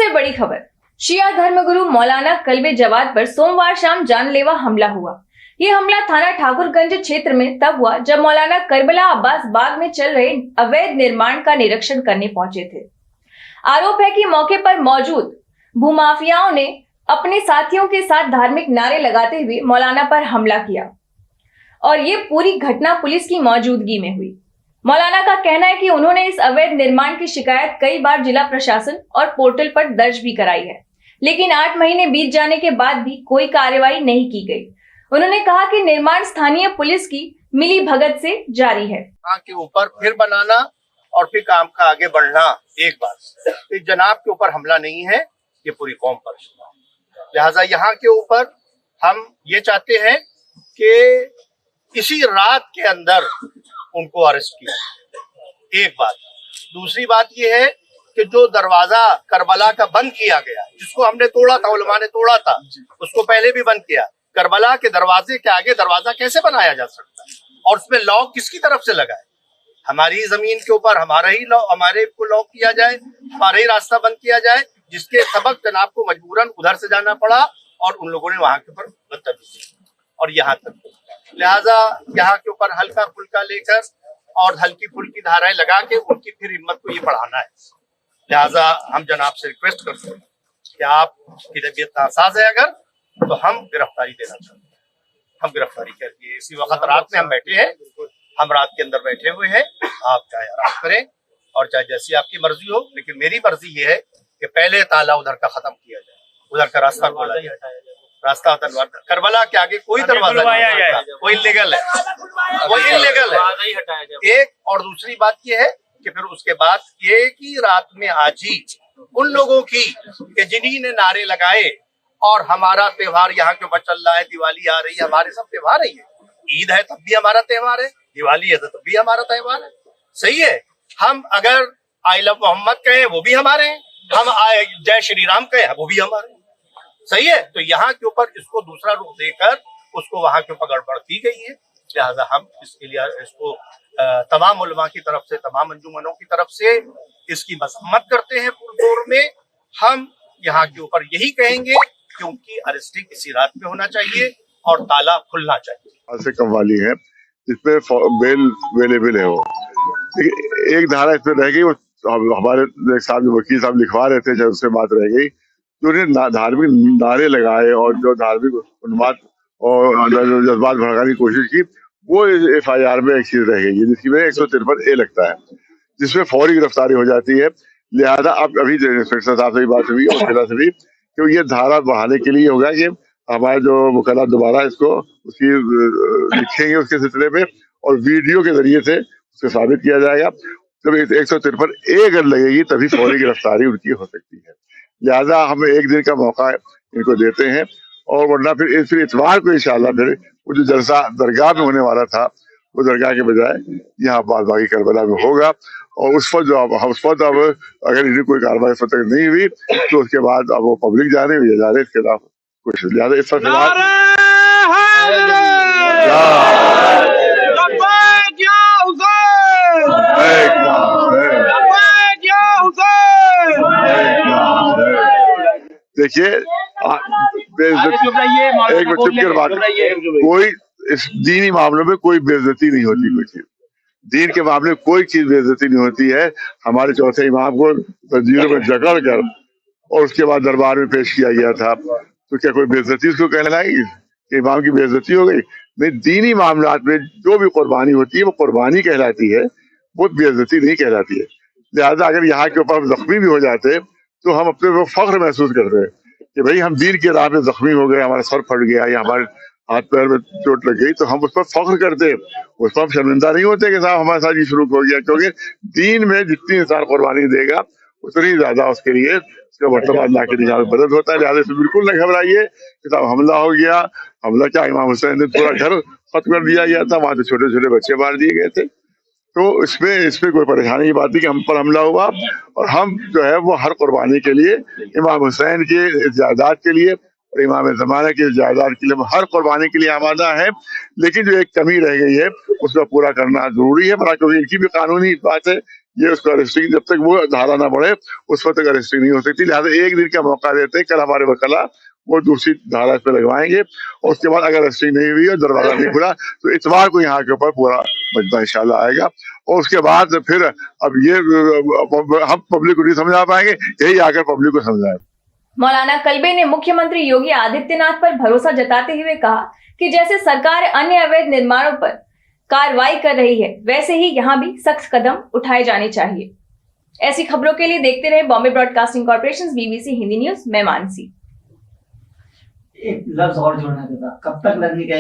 सबसे बड़ी खबर, शिया धर्मगुरु मौलाना कल्बे जवाद पर सोमवार शाम जानलेवा हमला हुआ। ये हमला थाना ठाकुरगंज क्षेत्र में तब हुआ जब मौलाना करबला अब्बास बाग में चल रहे अवैध निर्माण का निरीक्षण करने पहुंचे थे। आरोप है कि मौके पर मौजूद भूमाफियाओं ने अपने साथियों के साथ धार्मिक नारे लगाते हुए मौलाना पर हमला किया और ये पूरी घटना पुलिस की मौजूदगी में हुई। मौलाना का कहना है कि उन्होंने इस अवैध निर्माण की शिकायत कई बार जिला प्रशासन और पोर्टल पर दर्ज भी कराई है, लेकिन 8 महीने बीत जाने के बाद भी कोई कार्रवाई नहीं की गई। उन्होंने कहा कि निर्माण स्थानीय पुलिस की मिली भगत से जारी है। के ऊपर फिर बनाना और फिर काम का आगे बढ़ना एक बात, इस जनाब के ऊपर हमला नहीं है, ये पूरी कौम पर। लिहाजा यहाँ के ऊपर हम ये चाहते हैं कि इसी रात के अंदर उनको अरेस्ट किया। एक बात। दूसरी बात ये है कि जो दरवाजा करबला का बंद किया गया, जिसको हमने तोड़ा था, उलमा ने तोड़ा था, उसको पहले भी बंद किया। करबला के दरवाजे के आगे दरवाजा कैसे बनाया जा सकता है और उसमें लॉक किसकी तरफ से लगा है? हमारी जमीन के ऊपर हमारा ही हमारे को लॉक किया जाए, हमारा ही रास्ता बंद किया जाए, जिसके सबक जनाब को मजबूरन उधर से जाना पड़ा और उन लोगों ने वहां के ऊपर बदतमीजी और यहाँ तक। लिहाजा यहाँ के ऊपर हल्का फुल्का लेकर और हल्की फुल्की धाराएं लगा के उनकी फिर हिम्मत को ये बढ़ाना है। लिहाजा हम जनाब से रिक्वेस्ट करते हैं कि आपकी तबीयत नासाज है अगर, तो हम गिरफ्तारी देना चाहते हैं। हम गिरफ्तारी करके इसी वक्त रात में हम बैठे हैं, हम रात के अंदर बैठे हुए हैं। आप चाहे आराम करें और चाहे जैसी आपकी मर्जी हो, लेकिन मेरी मर्जी ये है कि पहले ताला उधर का खत्म किया जाए, उधर का रास्ता खोला जाए। रास्ता करबला के आगे कोई दरवाजा नहीं, वो इल्लीगल है, वो इल्लीगल है। एक और दूसरी बात ये है कि फिर उसके बाद ये कि रात में आज ही उन लोगों की कि जिन्हीं ने नारे लगाए और हमारा त्योहार यहाँ के ऊपर चल रहा है, दिवाली आ रही है, हमारे सब त्योहार ही है। ईद है तब भी हमारा त्योहार है, दिवाली है तब भी हमारा त्योहार है। सही है। हम अगर आई लव मोहम्मद कहें वो भी हमारे हैं, हम जय श्री राम कहें वो भी हमारे हैं। सही है। तो यहाँ के ऊपर इसको दूसरा रूप देकर उसको वहां के ऊपर गड़बड़ की गई है। लिहाजा हम इसके लिए इसको तमाम उलमा की तरफ से, तमाम अंजुमनों की तरफ से इसकी मजम्मत करते हैं। पुरजोर में हम यहाँ के ऊपर यही कहेंगे कि उनकी अरेस्टिंग इसी रात में होना चाहिए और ताला खुलना चाहिए। से कव्वाली है जिसमें बेल अवेलेबल है। वो एक धारा इसमें रह गई, वो हमारे साहब वकील साहब लिखवा रहे थे, जब उससे बात रह गई तो उन्हें धार्मिक नारे लगाए और जो धार्मिक उन्माद और जज्बात भड़काने की कोशिश की, वो FIR में एक चीज रह गई जिसकी में 153A लगता है, जिसमें फौरी गिरफ्तारी हो जाती है। लिहाजा अब अभी इंस्पेक्टर साहब से भी बात हुई और से भी कि ये धारा बढ़ाने के लिए होगा कि हमारे जो मुकल्लफ दोबारा इसको उसकी लिखेंगे उसके सिलसिले में और वीडियो के जरिए से उसको साबित किया जाएगा। जब 153A अगर लगेगी तभी फौरी गिरफ्तारी उनकी हो सकती है। लिहाजा हम एक दिन का मौका इनको देते हैं और वरना फिर इतवार को इंशाअल्लाह फिर वो जो जलसा दरगाह में होने वाला था वो दरगाह के बजाय यहाँ बागी करबला में होगा और उस पर अब अगर इनकी कोई कार्रवाई तक नहीं हुई तो उसके बाद अब वो पब्लिक जाने इसके खिलाफ कुछ लिहाजा इस पर देखिए एक बात, कोई इस दीनी मामलों में कोई बेइज्जती नहीं होती। कोई चीज दीन के मामले में कोई चीज बेइज्जती नहीं होती है। हमारे चौथे इमाम को तंजीरों में जकड़ कर और उसके बाद दरबार में पेश किया गया था, तो क्या कोई बेइज्जती उसको कहने लाएगी कि इमाम की बेइज्जती हो गई? नहीं, दीनी मामलात में जो भी कुर्बानी होती है वो कुर्बानी कहलाती है, वो बेइज्जती नहीं कहलाती है। लिहाजा अगर यहाँ के ऊपर हम जख्मी भी हो जाते तो हम अपने वो फख्र महसूस करते हैं कि भाई हम दीन के राह में जख्मी हो गए, हमारा सर फट गया या हमारे हाथ पैर में चोट लग गई, तो हम उस पर फख्र करते, उस पर हम शर्मिंदा नहीं होते कि साहब हमारे साथ ये शुरू हो गया। क्योंकि दीन में जितनी इंसान कुर्बानी देगा उतनी ज्यादा उसके लिए उसका वर्तमान अल्लाह के निगाह में मदद होता है। लिहाजा से बिल्कुल न घबराइए कि साहब हमला हो गया। हमला क्या, इमाम हुसैन ने पूरा घर खत्म कर दिया गया था, वहां से छोटे छोटे बच्चे मार दिए गए थे। तो इसमें कोई परेशानी की बात नहीं कि हम पर हमला हुआ और हम जो है वो हर कुर्बानी के लिए इमाम हुसैन के जायदाद के लिए और इमाम ज़माना की जायदाद के लिए हर कुर्बानी के लिए आमादा है। लेकिन जो एक कमी रह गई है उसको पूरा करना जरूरी है, क्योंकि इनकी भी कानूनी बात है ये उसका अरेस्टिंग जब तक वो धारा ना बढ़े उस वक्त तक अरेस्टिंग नहीं हो सकती। लिहाजा एक दिन का मौका देते हैं, कल हमारे वकला वो दूसरी धारा पे लगवाएंगे और उसके बाद अगर अरेस्टिंग नहीं हुई और दरवाजा नहीं खुला तो इतवार को यहाँ के ऊपर पूरा बजटा इंशाल्लाह आएगा। और उसके बाद फिर अब ये हम पब्लिक को नहीं समझा पाएंगे, यही आकर पब्लिक को समझाए। मौलाना कल्बे ने मुख्यमंत्री योगी आदित्यनाथ पर भरोसा जताते हुए कहा कि जैसे सरकार अन्य अवैध निर्माणों पर कार्रवाई कर रही है वैसे ही यहाँ भी सख्त कदम उठाए जाने चाहिए। ऐसी खबरों के लिए देखते रहे Bombay broadcasting corporation BBC Hindi news. मैं मानसी। एक लफ्ज और जोड़ना था, कब तक लगने का